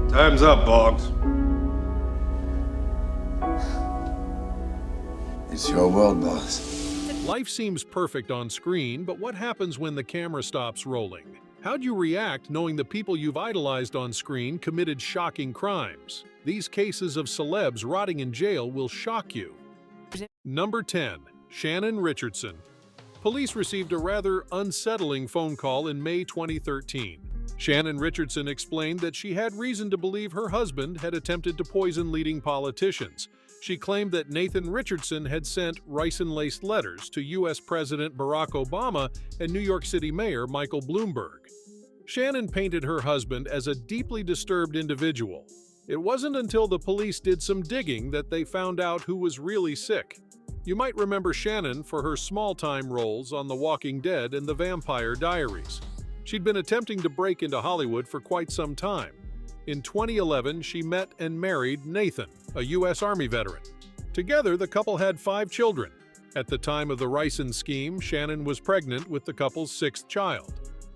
Time's up, Boggs. It's your world, boss. Life seems perfect on screen, but what happens when the camera stops rolling? How'd you react knowing the people you've idolized on screen committed shocking crimes? These cases of celebs rotting in jail will shock you. Number 10. Shannon Richardson. Police received a rather unsettling phone call in May 2013. Shannon Richardson explained that she had reason to believe her husband had attempted to poison leading politicians. She claimed that Nathan Richardson had sent ricin-laced letters to U.S. President Barack Obama and New York City Mayor Michael Bloomberg. Shannon painted her husband as a deeply disturbed individual. It wasn't until the police did some digging that they found out who was really sick. You might remember Shannon for her small-time roles on The Walking Dead and The Vampire Diaries. She'd been attempting to break into Hollywood for quite some time. In 2011, she met and married Nathan, a U.S. Army veteran. Together, the couple had 5 children. At the time of the ricin scheme, Shannon was pregnant with the couple's 6th child.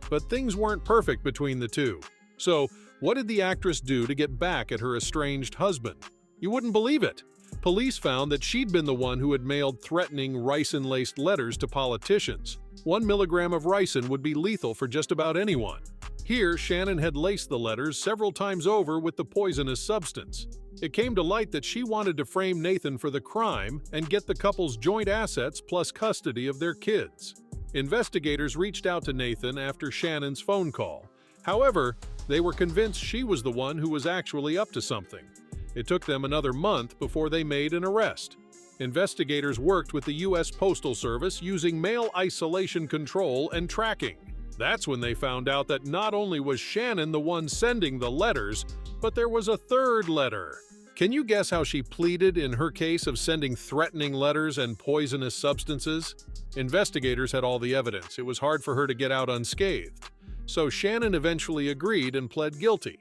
But things weren't perfect between the two. So, what did the actress do to get back at her estranged husband? You wouldn't believe it. Police found that she'd been the one who had mailed threatening ricin-laced letters to politicians. 1 milligram of ricin would be lethal for just about anyone. Here, Shannon had laced the letters several times over with the poisonous substance. It came to light that she wanted to frame Nathan for the crime and get the couple's joint assets plus custody of their kids. Investigators reached out to Nathan after Shannon's phone call. However, they were convinced she was the one who was actually up to something. It took them another month before they made an arrest. Investigators worked with the U.S. Postal Service using mail isolation control and tracking. That's when they found out that not only was Shannon the one sending the letters, but there was a third letter. Can you guess how she pleaded in her case of sending threatening letters and poisonous substances? Investigators had all the evidence. It was hard for her to get out unscathed. So Shannon eventually agreed and pled guilty.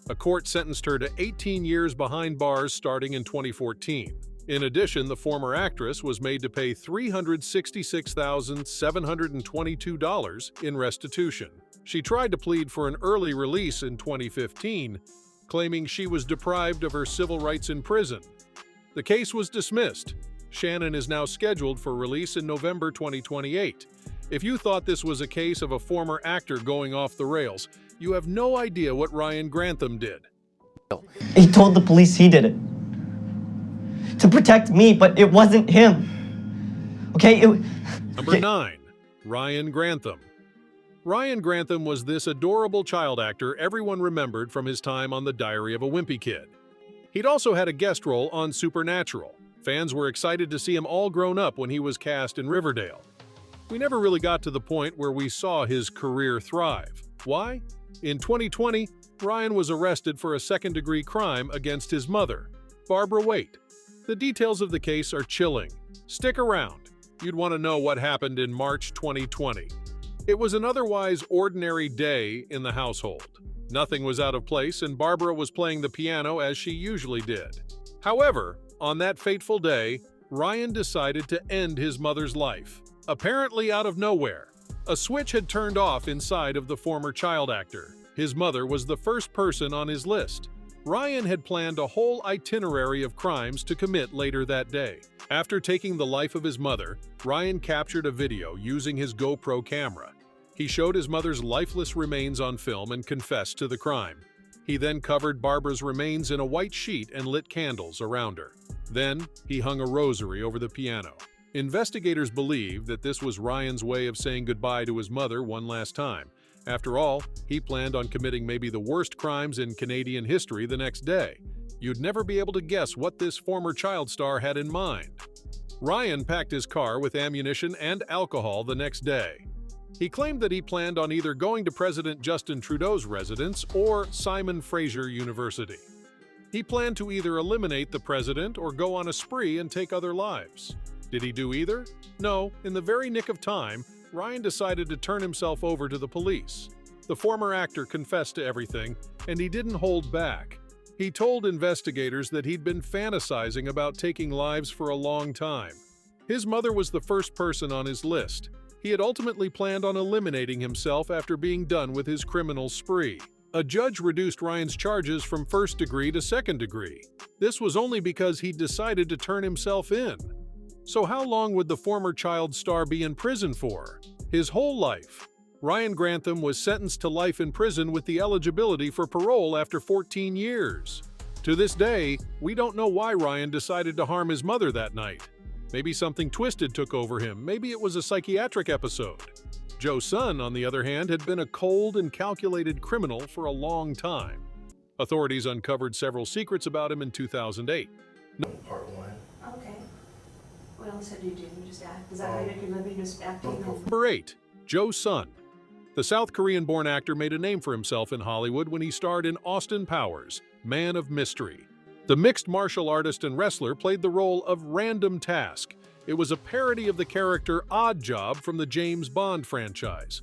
A court sentenced her to 18 years behind bars starting in 2014. In addition, the former actress was made to pay $366,722 in restitution. She tried to plead for an early release in 2015, claiming she was deprived of her civil rights in prison. The case was dismissed. Shannon is now scheduled for release in November 2028. If you thought this was a case of a former actor going off the rails, you have no idea what Ryan Grantham did. He told the police he did it. To protect me, but it wasn't him. Okay? Number 9. Ryan Grantham. Ryan Grantham was this adorable child actor everyone remembered from his time on The Diary of a Wimpy Kid. He'd also had a guest role on Supernatural. Fans were excited to see him all grown up when he was cast in Riverdale. We never really got to the point where we saw his career thrive. Why? In 2020, Ryan was arrested for a second-degree crime against his mother, Barbara Waite. The details of the case are chilling. Stick around. You'd want to know what happened in March 2020. It was an otherwise ordinary day in the household. Nothing was out of place, and Barbara was playing the piano as she usually did. However, on that fateful day, Ryan decided to end his mother's life. Apparently out of nowhere, a switch had turned off inside of the former child actor. His mother was the first person on his list. Ryan had planned a whole itinerary of crimes to commit later that day. After taking the life of his mother, Ryan captured a video using his GoPro camera. He showed his mother's lifeless remains on film and confessed to the crime. He then covered Barbara's remains in a white sheet and lit candles around her. Then, he hung a rosary over the piano. Investigators believe that this was Ryan's way of saying goodbye to his mother one last time. After all, he planned on committing maybe the worst crimes in Canadian history the next day. You'd never be able to guess what this former child star had in mind. Ryan packed his car with ammunition and alcohol the next day. He claimed that he planned on either going to President Justin Trudeau's residence or Simon Fraser University. He planned to either eliminate the president or go on a spree and take other lives. Did he do either? No, in the very nick of time, Ryan decided to turn himself over to the police. The former actor confessed to everything, and he didn't hold back. He told investigators that he'd been fantasizing about taking lives for a long time. His mother was the first person on his list. He had ultimately planned on eliminating himself after being done with his criminal spree. A judge reduced Ryan's charges from first degree to second degree. This was only because he decided to turn himself in. So how long would the former child star be in prison for? His whole life. Ryan Grantham was sentenced to life in prison with the eligibility for parole after 14 years. To this day, we don't know why Ryan decided to harm his mother that night. Maybe something twisted took over him. Maybe it was a psychiatric episode. Joe's son, on the other hand, had been a cold and calculated criminal for a long time. Authorities uncovered several secrets about him in 2008. Part one. Okay. What else did you do? You just act? Is that how you make your living, just acting? Number 8. Joe's son. The South Korean-born actor made a name for himself in Hollywood when he starred in Austin Powers, Man of Mystery. The mixed martial artist and wrestler played the role of Random Task. It was a parody of the character Odd Job from the James Bond franchise.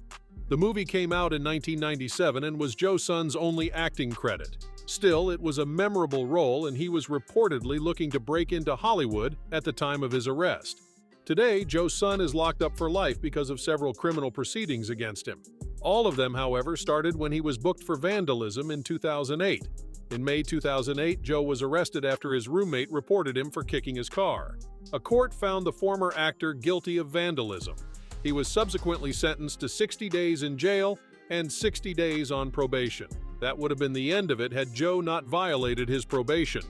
The movie came out in 1997 and was Joe's son's only acting credit. Still, it was a memorable role, and he was reportedly looking to break into Hollywood at the time of his arrest. Today, Joe's son is locked up for life because of several criminal proceedings against him. All of them, however, started when he was booked for vandalism in 2008. In May 2008, Joe was arrested after his roommate reported him for kicking his car. A court found the former actor guilty of vandalism. He was subsequently sentenced to 60 days in jail and 60 days on probation. That would have been the end of it had Joe not violated his probation.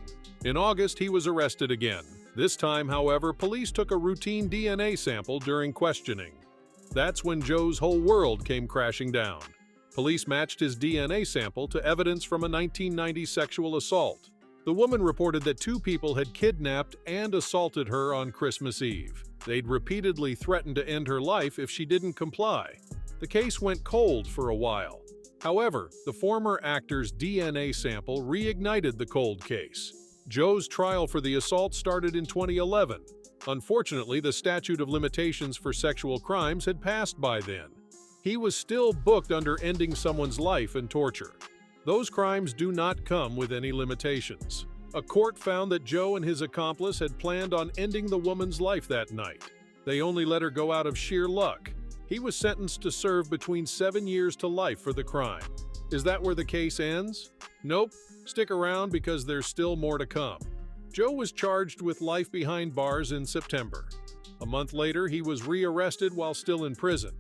In August, he was arrested again. This time, however, police took a routine DNA sample during questioning. That's when Joe's whole world came crashing down. Police matched his DNA sample to evidence from a 1990 sexual assault. The woman reported that 2 people had kidnapped and assaulted her on Christmas Eve. They'd repeatedly threatened to end her life if she didn't comply. The case went cold for a while. However, the former actor's DNA sample reignited the cold case. Joe's trial for the assault started in 2011. Unfortunately, the statute of limitations for sexual crimes had passed by then. He was still booked under ending someone's life and torture. Those crimes do not come with any limitations. A court found that Joe and his accomplice had planned on ending the woman's life that night. They only let her go out of sheer luck. He was sentenced to serve between 7 years to life for the crime. Is that where the case ends? Nope. Stick around because there's still more to come. Joe was charged with life behind bars in September. A month later, he was rearrested while still in prison.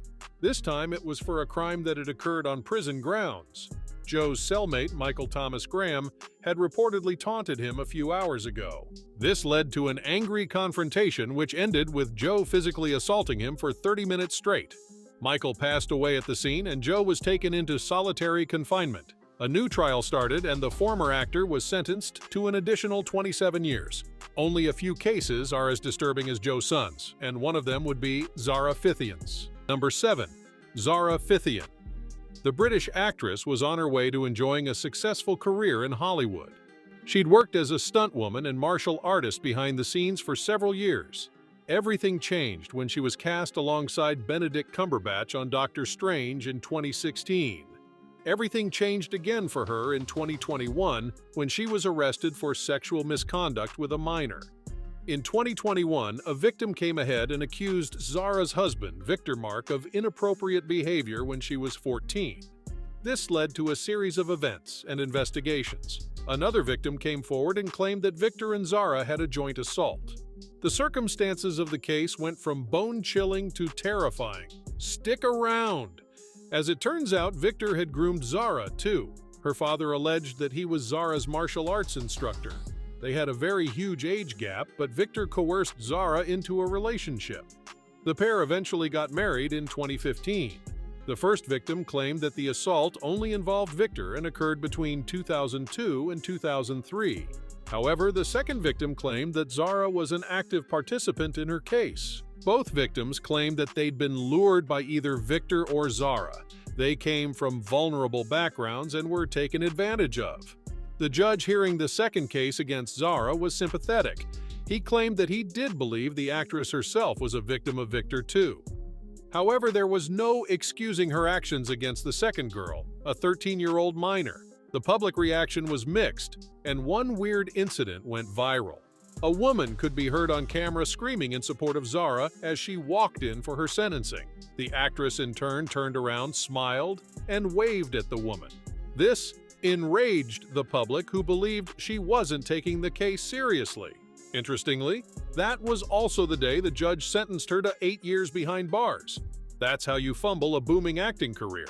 This time, it was for a crime that had occurred on prison grounds. Joe's cellmate, Michael Thomas Graham, had reportedly taunted him a few hours ago. This led to an angry confrontation which ended with Joe physically assaulting him for 30 minutes straight. Michael passed away at the scene and Joe was taken into solitary confinement. A new trial started and the former actor was sentenced to an additional 27 years. Only a few cases are as disturbing as Joe's son's, and one of them would be Zara Fitzpatrick's. Number 7. Zara Fitzpatrick. The British actress was on her way to enjoying a successful career in Hollywood. She'd worked as a stuntwoman and martial artist behind the scenes for several years. Everything changed when she was cast alongside Benedict Cumberbatch on Doctor Strange in 2016. Everything changed again for her in 2021 when she was arrested for sexual misconduct with a minor. In 2021, a victim came ahead and accused Zara's husband, Victor Mark, of inappropriate behavior when she was 14. This led to a series of events and investigations. Another victim came forward and claimed that Victor and Zara had a joint assault. The circumstances of the case went from bone-chilling to terrifying. Stick around! As it turns out, Victor had groomed Zara, too. Her father alleged that he was Zara's martial arts instructor. They had a very huge age gap, but Victor coerced Zara into a relationship. The pair eventually got married in 2015. The first victim claimed that the assault only involved Victor and occurred between 2002 and 2003. However, the second victim claimed that Zara was an active participant in her case. Both victims claimed that they'd been lured by either Victor or Zara. They came from vulnerable backgrounds and were taken advantage of. The judge hearing the second case against Zara was sympathetic. He claimed that he did believe the actress herself was a victim of Victor too. However, there was no excusing her actions against the second girl, a 13-year-old minor. The public reaction was mixed, and one weird incident went viral. A woman could be heard on camera screaming in support of Zara as she walked in for her sentencing. The actress in turn turned around, smiled, and waved at the woman. This enraged the public, who believed she wasn't taking the case seriously. Interestingly, that was also the day the judge sentenced her to 8 years behind bars. That's how you fumble a booming acting career.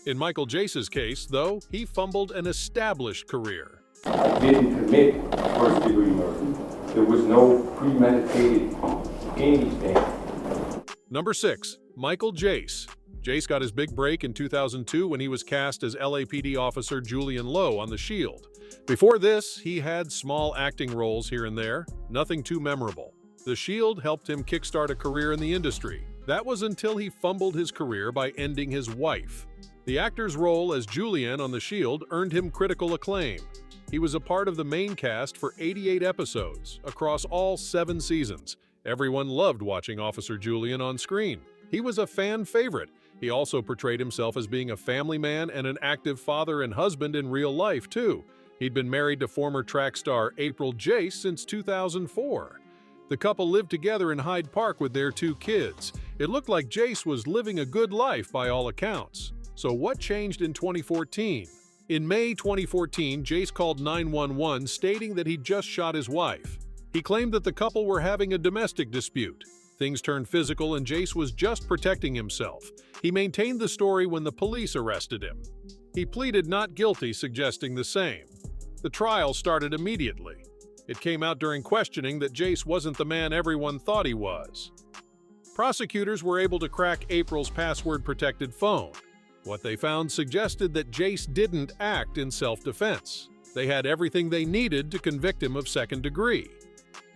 In Michael Jace's case, though, he fumbled an established career. I didn't commit first-degree murder. There was no premeditated anything. Number 6. Michael Jace. Jace got his big break in 2002 when he was cast as LAPD officer Julian Lowe on The Shield. Before this, he had small acting roles here and there, nothing too memorable. The Shield helped him kickstart a career in the industry. That was until he fumbled his career by ending his wife. The actor's role as Julian on The Shield earned him critical acclaim. He was a part of the main cast for 88 episodes, across all 7 seasons. Everyone loved watching Officer Julian on screen. He was a fan favorite. He also portrayed himself as being a family man and an active father and husband in real life, too. He'd been married to former track star April Jace since 2004. The couple lived together in Hyde Park with their 2 kids. It looked like Jace was living a good life by all accounts. So what changed in 2014? In May 2014, Jace called 911 stating that he'd just shot his wife. He claimed that the couple were having a domestic dispute. Things turned physical and Jace was just protecting himself. He maintained the story when the police arrested him. He pleaded not guilty, suggesting the same. The trial started immediately. It came out during questioning that Jace wasn't the man everyone thought he was. Prosecutors were able to crack April's password-protected phone. What they found suggested that Jace didn't act in self-defense. They had everything they needed to convict him of second degree.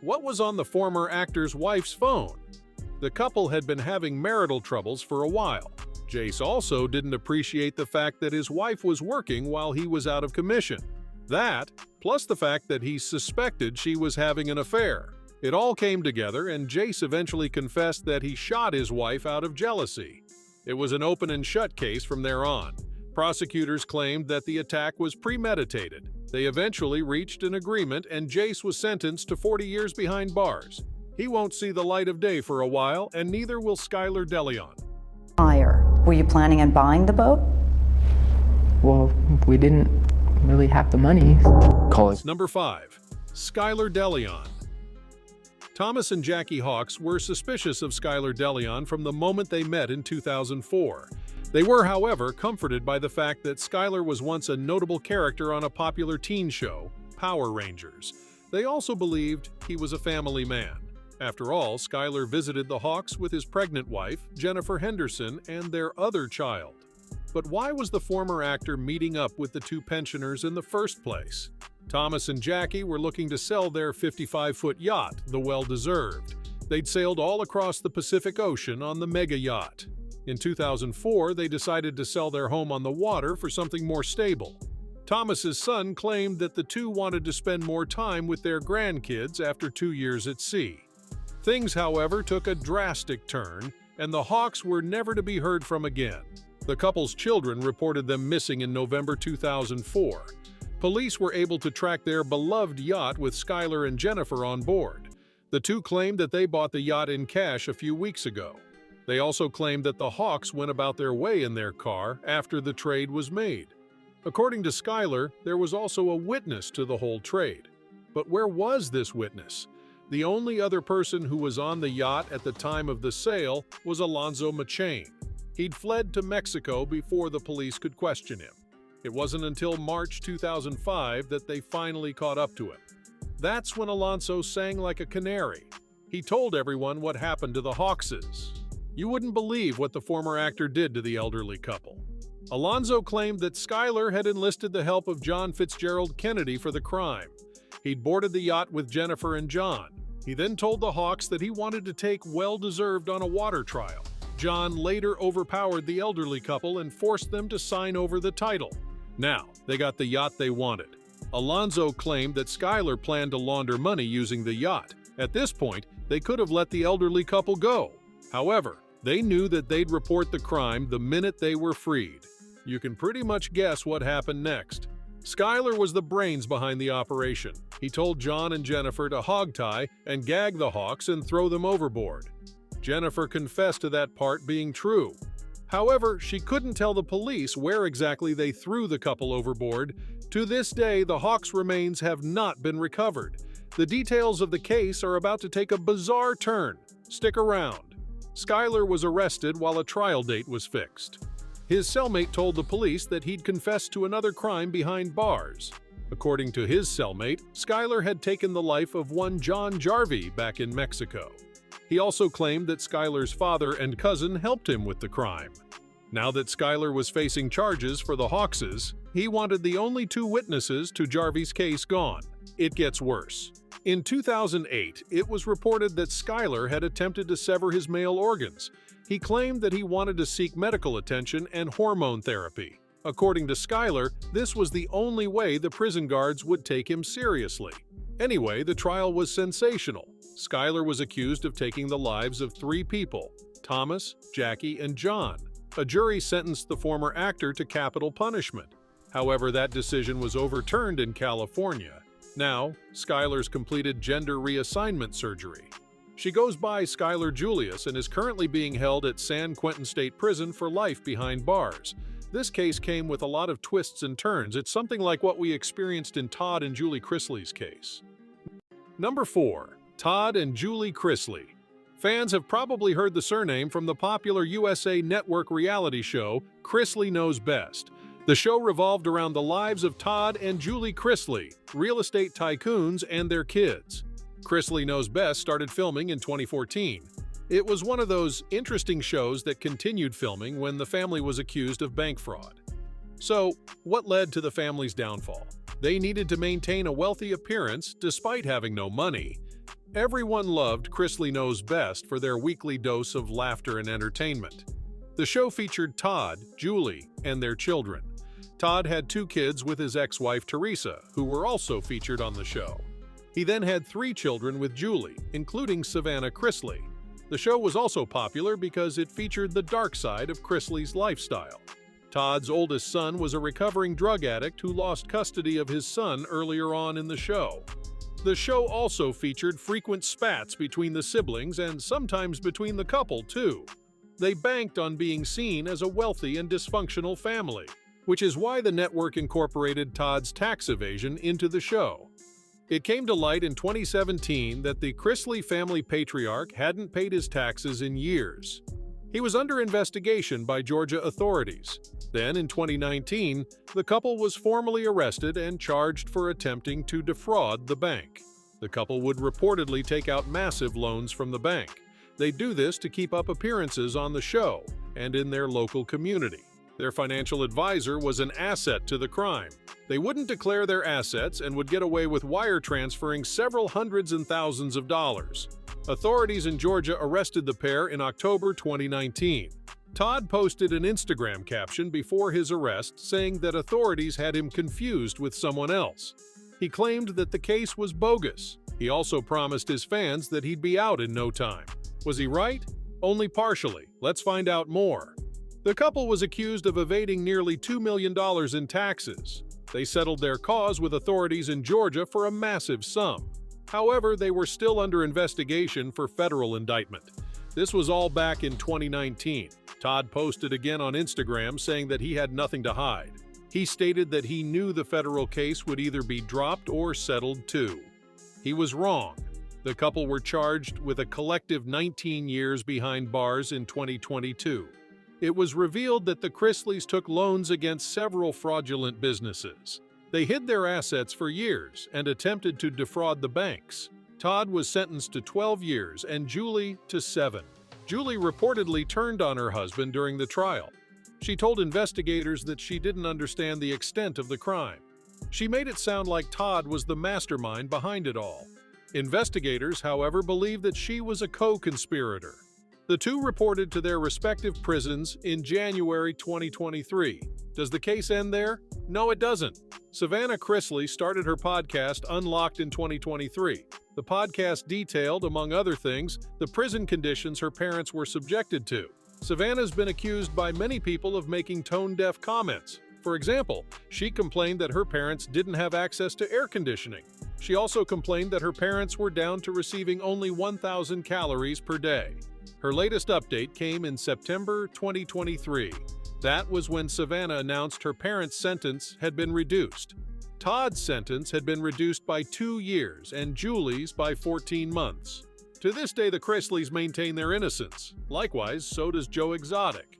What was on the former actor's wife's phone? The couple had been having marital troubles for a while. Jace also didn't appreciate the fact that his wife was working while he was out of commission. That, plus the fact that he suspected she was having an affair. It all came together, and Jace eventually confessed that he shot his wife out of jealousy. It was an open and shut case from there on. Prosecutors claimed that the attack was premeditated. They eventually reached an agreement, and Jace was sentenced to 40 years behind bars. He won't see the light of day for a while, and neither will Skyler Delon. Were you planning on buying the boat? Well, we didn't really have the money. Number 5. Skyler Delon. Thomas and Jackie Hawks were suspicious of Skyler Delon from the moment they met in 2004. They were, however, comforted by the fact that Skyler was once a notable character on a popular teen show, Power Rangers. They also believed he was a family man. After all, Skyler visited the Hawks with his pregnant wife, Jennifer Henderson, and their other child. But why was the former actor meeting up with the 2 pensioners in the first place? Thomas and Jackie were looking to sell their 55-foot yacht, the Well-Deserved. They'd sailed all across the Pacific Ocean on the mega yacht. In 2004, they decided to sell their home on the water for something more stable. Thomas's son claimed that the 2 wanted to spend more time with their grandkids after 2 years at sea. Things, however, took a drastic turn, and the Hawks were never to be heard from again. The couple's children reported them missing in November 2004. Police were able to track their beloved yacht with Skyler and Jennifer on board. The 2 claimed that they bought the yacht in cash a few weeks ago. They also claimed that the Hawks went about their way in their car after the trade was made. According to Skyler, there was also a witness to the whole trade. But where was this witness? The only other person who was on the yacht at the time of the sale was Alonzo Machain. He'd fled to Mexico before the police could question him. It wasn't until March 2005 that they finally caught up to him. That's when Alonzo sang like a canary. He told everyone what happened to the Hawkses. You wouldn't believe what the former actor did to the elderly couple. Alonzo claimed that Skyler had enlisted the help of John Fitzgerald Kennedy for the crime. He'd boarded the yacht with Jennifer and John. He then told the Hawks that he wanted to take Well-Deserved on a water trial. John later overpowered the elderly couple and forced them to sign over the title. Now, they got the yacht they wanted. Alonzo claimed that Skyler planned to launder money using the yacht. At this point, they could have let the elderly couple go. However, they knew that they'd report the crime the minute they were freed. You can pretty much guess what happened next. Skyler was the brains behind the operation. He told John and Jennifer to hogtie and gag the Hawks and throw them overboard. Jennifer confessed to that part being true. However, she couldn't tell the police where exactly they threw the couple overboard. To this day, the Hawks' remains have not been recovered. The details of the case are about to take a bizarre turn. Stick around. Skyler was arrested while a trial date was fixed. His cellmate told the police that he'd confessed to another crime behind bars. According to his cellmate, Skyler had taken the life of one John Jarvie back in Mexico. He also claimed that Skyler's father and cousin helped him with the crime. Now that Skyler was facing charges for the Hawkses, he wanted the only two witnesses to Jarvie's case gone. It gets worse. In 2008, it was reported that Skyler had attempted to sever his male organs. He claimed that he wanted to seek medical attention and hormone therapy. According to Skyler, this was the only way the prison guards would take him seriously. Anyway, the trial was sensational. Skyler was accused of taking the lives of 3 people, Thomas, Jackie, and John. A jury sentenced the former actor to capital punishment. However, that decision was overturned in California. Now, Skyler's completed gender reassignment surgery. She goes by Skyler Julius and is currently being held at San Quentin State Prison for life behind bars. This case came with a lot of twists and turns. It's something like what we experienced in Todd and Julie Chrisley's case. Number 4. Todd and Julie Chrisley. Fans have probably heard the surname from the popular USA Network reality show, Chrisley Knows Best. The show revolved around the lives of Todd and Julie Chrisley, real estate tycoons, and their kids. Chrisley Knows Best started filming in 2014. It was one of those interesting shows that continued filming when the family was accused of bank fraud. So, what led to the family's downfall? They needed to maintain a wealthy appearance despite having no money. Everyone loved Chrisley Knows Best for their weekly dose of laughter and entertainment. The show featured Todd, Julie, and their children. Todd had 2 kids with his ex-wife Teresa, who were also featured on the show. He then had 3 children with Julie, including Savannah Chrisley. The show was also popular because it featured the dark side of Chrisley's lifestyle. Todd's oldest son was a recovering drug addict who lost custody of his son earlier on in the show. The show also featured frequent spats between the siblings and sometimes between the couple, too. They banked on being seen as a wealthy and dysfunctional family, which is why the network incorporated Todd's tax evasion into the show. It came to light in 2017 that the Chrisley family patriarch hadn't paid his taxes in years. He was under investigation by Georgia authorities. Then, in 2019, the couple was formally arrested and charged for attempting to defraud the bank. The couple would reportedly take out massive loans from the bank. They do this to keep up appearances on the show and in their local community. Their financial advisor was an asset to the crime. They wouldn't declare their assets and would get away with wire transferring several hundreds and thousands of dollars. Authorities in Georgia arrested the pair in October 2019. Todd posted an Instagram caption before his arrest saying that authorities had him confused with someone else. He claimed that the case was bogus. He also promised his fans that he'd be out in no time. Was he right? Only partially. Let's find out more. The couple was accused of evading nearly $2 million in taxes. They settled their cause with authorities in Georgia for a massive sum. However, they were still under investigation for federal indictment. This was all back in 2019. Todd posted again on Instagram saying that he had nothing to hide. He stated that he knew the federal case would either be dropped or settled too. He was wrong. The couple were charged with a collective 19 years behind bars in 2022. It was revealed that the Chrisleys took loans against several fraudulent businesses. They hid their assets for years and attempted to defraud the banks. Todd was sentenced to 12 years and Julie to 7. Julie reportedly turned on her husband during the trial. She told investigators that she didn't understand the extent of the crime. She made it sound like Todd was the mastermind behind it all. Investigators, however, believe that she was a co-conspirator. The two reported to their respective prisons in January 2023. Does the case end there? No, it doesn't. Savannah Chrisley started her podcast Unlocked in 2023. The podcast detailed, among other things, the prison conditions her parents were subjected to. Savannah's been accused by many people of making tone-deaf comments. For example, she complained that her parents didn't have access to air conditioning. She also complained that her parents were down to receiving only 1,000 calories per day. Her latest update came in September 2023. That was when Savannah announced her parents' sentence had been reduced. Todd's sentence had been reduced by 2 years and Julie's by 14 months. To this day, the Chrisleys maintain their innocence. Likewise, so does Joe Exotic.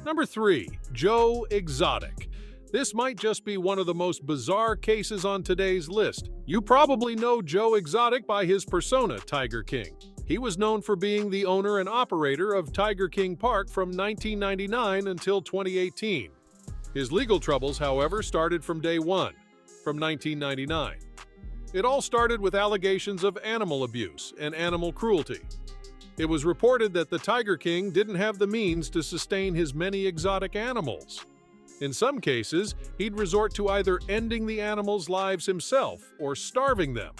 Number 3. Joe Exotic. This might just be one of the most bizarre cases on today's list. You probably know Joe Exotic by his persona, Tiger King. He was known for being the owner and operator of Tiger King Park from 1999 until 2018. His legal troubles, however, started from day one, from 1999. It all started with allegations of animal abuse and animal cruelty. It was reported that the Tiger King didn't have the means to sustain his many exotic animals. In some cases, he'd resort to either ending the animals' lives himself or starving them.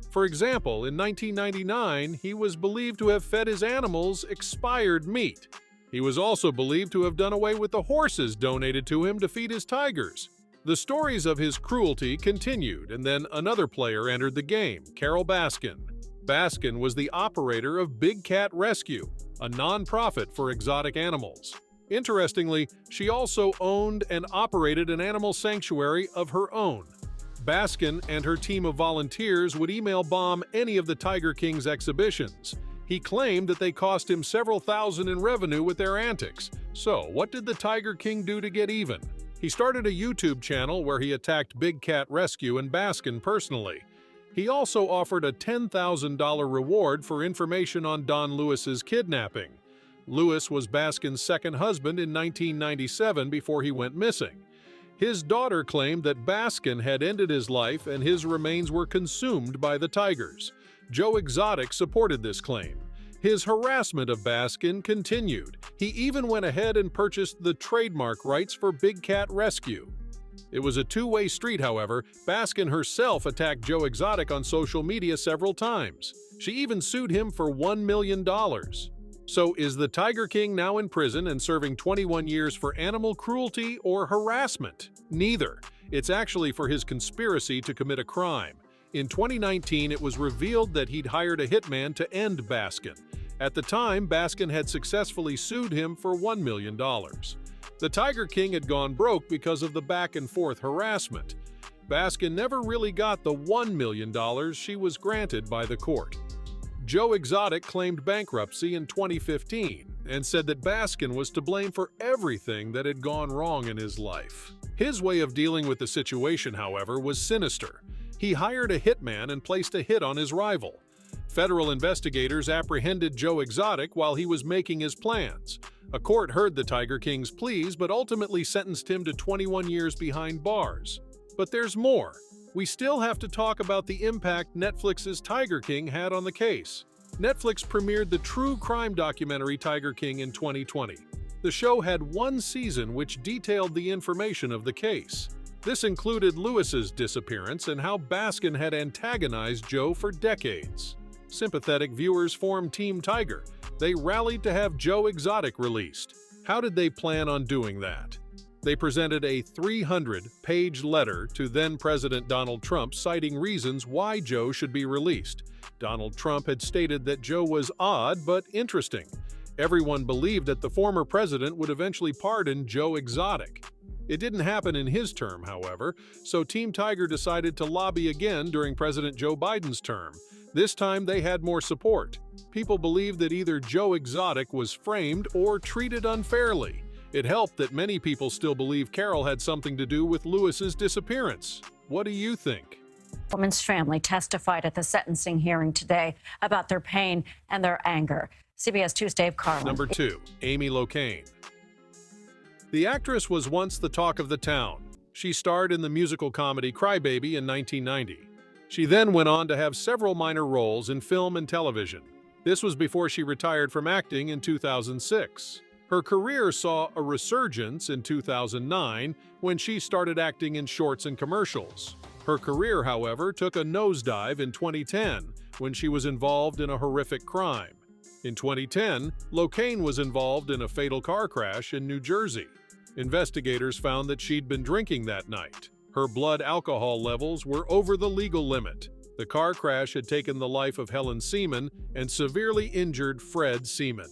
For example, in 1999, he was believed to have fed his animals expired meat. He was also believed to have done away with the horses donated to him to feed his tigers. The stories of his cruelty continued, and then another player entered the game, Carol Baskin. Baskin was the operator of Big Cat Rescue, a non-profit for exotic animals. Interestingly, she also owned and operated an animal sanctuary of her own. Baskin and her team of volunteers would email bomb any of the Tiger King's exhibitions. He claimed that they cost him several thousand in revenue with their antics. So, what did the Tiger King do to get even? He started a YouTube channel where he attacked Big Cat Rescue and Baskin personally. He also offered a $10,000 reward for information on Don Lewis's kidnapping. Lewis was Baskin's second husband in 1997 before he went missing. His daughter claimed that Baskin had ended his life and his remains were consumed by the tigers. Joe Exotic supported this claim. His harassment of Baskin continued. He even went ahead and purchased the trademark rights for Big Cat Rescue. It was a two-way street, however. Baskin herself attacked Joe Exotic on social media several times. She even sued him for $1 million. So, is the Tiger King now in prison and serving 21 years for animal cruelty or harassment? Neither. It's actually for his conspiracy to commit a crime. In 2019, it was revealed that he'd hired a hitman to end Baskin. At the time, Baskin had successfully sued him for $1 million. The Tiger King had gone broke because of the back-and-forth harassment. Baskin never really got the $1 million she was granted by the court. Joe Exotic claimed bankruptcy in 2015 and said that Baskin was to blame for everything that had gone wrong in his life. His way of dealing with the situation, however, was sinister. He hired a hitman and placed a hit on his rival. Federal investigators apprehended Joe Exotic while he was making his plans. A court heard the Tiger King's pleas but ultimately sentenced him to 21 years behind bars. But there's more. We still have to talk about the impact Netflix's Tiger King had on the case. Netflix premiered the true crime documentary Tiger King in 2020. The show had one season which detailed the information of the case. This included Lewis's disappearance and how Baskin had antagonized Joe for decades. Sympathetic viewers formed Team Tiger. They rallied to have Joe Exotic released. How did they plan on doing that? They presented a 300-page letter to then-President Donald Trump citing reasons why Joe should be released. Donald Trump had stated that Joe was odd but interesting. Everyone believed that the former president would eventually pardon Joe Exotic. It didn't happen in his term, however, so Team Tiger decided to lobby again during President Joe Biden's term. This time they had more support. People believed that either Joe Exotic was framed or treated unfairly. It helped that many people still believe Carol had something to do with Lewis's disappearance. What do you think? The woman's family testified at the sentencing hearing today about their pain and their anger. CBS 2's Dave Carlin. Number 2. Amy Locane. The actress was once the talk of the town. She starred in the musical comedy Crybaby in 1990. She then went on to have several minor roles in film and television. This was before she retired from acting in 2006. Her career saw a resurgence in 2009 when she started acting in shorts and commercials. Her career, however, took a nosedive in 2010 when she was involved in a horrific crime. In 2010, Locane was involved in a fatal car crash in New Jersey. Investigators found that she'd been drinking that night. Her blood alcohol levels were over the legal limit. The car crash had taken the life of Helen Seaman and severely injured Fred Seaman.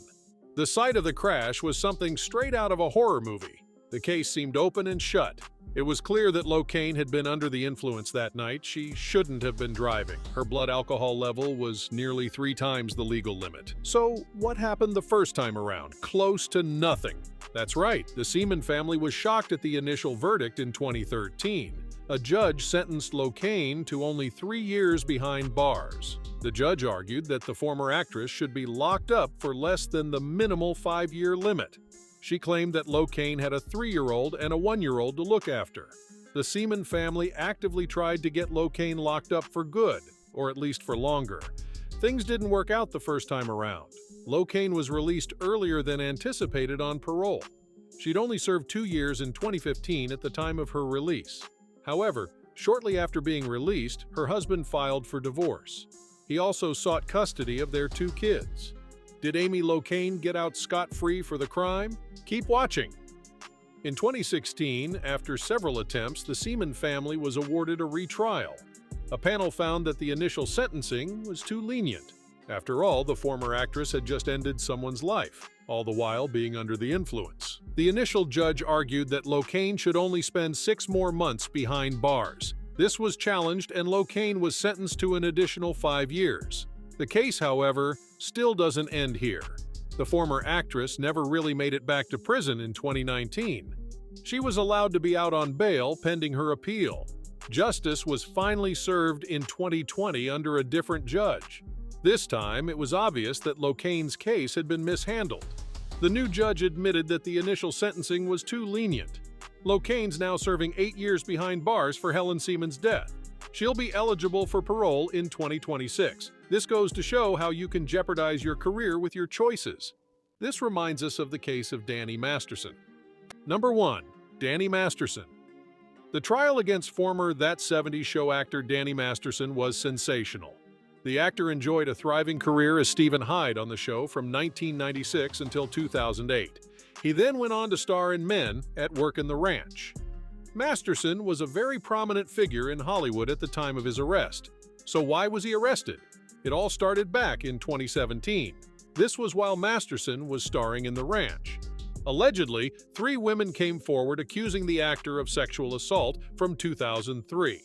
The site of the crash was something straight out of a horror movie. The case seemed open and shut. It was clear that Locane had been under the influence that night. She shouldn't have been driving. Her blood alcohol level was nearly 3 times the legal limit. So what happened the first time around? Close to nothing. That's right, the Seaman family was shocked at the initial verdict in 2013. A judge sentenced Locane to only 3 years behind bars. The judge argued that the former actress should be locked up for less than the minimal 5-year limit. She claimed that Locane had a 3-year-old and a 1-year-old to look after. The Seaman family actively tried to get Locane locked up for good, or at least for longer. Things didn't work out the first time around. Locane was released earlier than anticipated on parole. She'd only served 2 years in 2015 at the time of her release. However, shortly after being released, her husband filed for divorce. He also sought custody of their 2 kids. Did Amy Locane get out scot-free for the crime? Keep watching. In 2016, after several attempts, the Seaman family was awarded a retrial. A panel found that the initial sentencing was too lenient. After all, the former actress had just ended someone's life, all the while being under the influence. The initial judge argued that Locane should only spend 6 more months behind bars. This was challenged and Locane was sentenced to an additional 5 years. The case, however, still doesn't end here. The former actress never really made it back to prison in 2019. She was allowed to be out on bail pending her appeal. Justice was finally served in 2020 under a different judge. This time, it was obvious that Locane's case had been mishandled. The new judge admitted that the initial sentencing was too lenient. Locane's now serving 8 years behind bars for Helen Seaman's death. She'll be eligible for parole in 2026. This goes to show how you can jeopardize your career with your choices. This reminds us of the case of Danny Masterson. Number 1. Danny Masterson. The trial against former That 70s Show actor Danny Masterson was sensational. The actor enjoyed a thriving career as Stephen Hyde on the show from 1996 until 2008. He then went on to star in Men at Work in the Ranch. Masterson was a very prominent figure in Hollywood at the time of his arrest. So why was he arrested? It all started back in 2017. This was while Masterson was starring in The Ranch. Allegedly, 3 women came forward accusing the actor of sexual assault from 2003.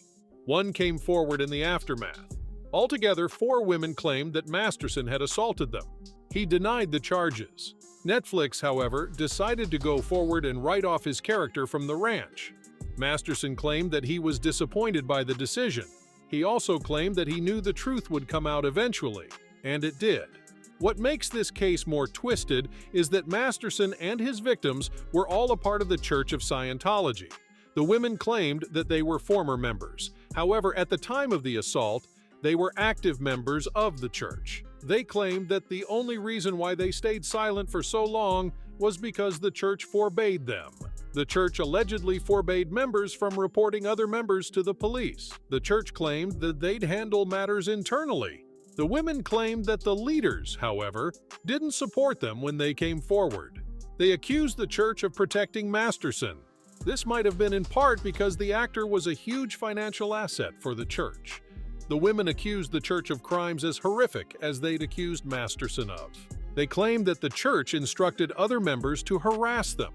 1 came forward in the aftermath. Altogether, 4 women claimed that Masterson had assaulted them. He denied the charges. Netflix, however, decided to go forward and write off his character from The Ranch. Masterson claimed that he was disappointed by the decision. He also claimed that he knew the truth would come out eventually, and it did. What makes this case more twisted is that Masterson and his victims were all a part of the Church of Scientology. The women claimed that they were former members. However, at the time of the assault, they were active members of the church. They claimed that the only reason why they stayed silent for so long was because the church forbade them. The church allegedly forbade members from reporting other members to the police. The church claimed that they'd handle matters internally. The women claimed that the leaders, however, didn't support them when they came forward. They accused the church of protecting Masterson. This might have been in part because the actor was a huge financial asset for the church. The women accused the church of crimes as horrific as they'd accused Masterson of. They claimed that the church instructed other members to harass them.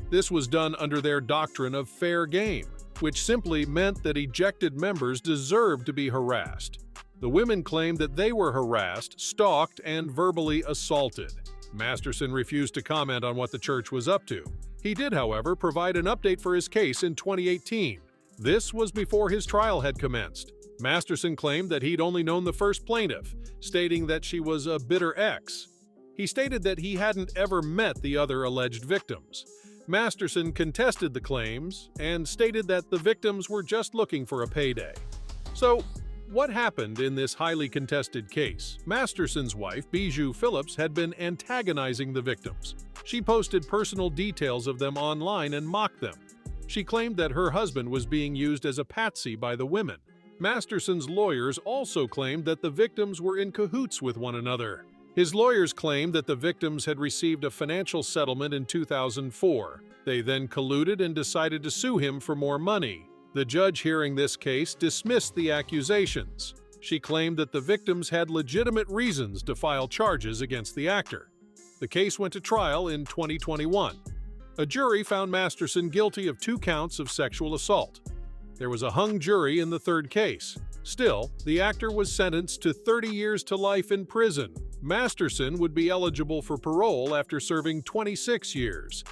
This was done under their doctrine of fair game, which simply meant that ejected members deserved to be harassed. The women claimed that they were harassed, stalked, and verbally assaulted. Masterson refused to comment on what the church was up to. He did, however, provide an update for his case in 2018. This was before his trial had commenced. Masterson claimed that he'd only known the first plaintiff, stating that she was a bitter ex. He stated that he hadn't ever met the other alleged victims. Masterson contested the claims and stated that the victims were just looking for a payday. So, what happened in this highly contested case? Masterson's wife, Bijou Phillips, had been antagonizing the victims. She posted personal details of them online and mocked them. She claimed that her husband was being used as a patsy by the women. Masterson's lawyers also claimed that the victims were in cahoots with one another. His lawyers claimed that the victims had received a financial settlement in 2004. They then colluded and decided to sue him for more money. The judge hearing this case dismissed the accusations. She claimed that the victims had legitimate reasons to file charges against the actor. The case went to trial in 2021. A jury found Masterson guilty of 2 counts of sexual assault. There was a hung jury in the third case. Still, the actor was sentenced to 30 years to life in prison. Masterson would be eligible for parole after serving 26 years.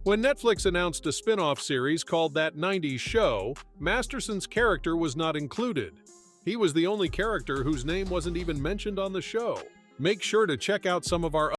When Netflix announced a spin-off series called That 90s Show, Masterson's character was not included. He was the only character whose name wasn't even mentioned on the show. Make sure to check out some of our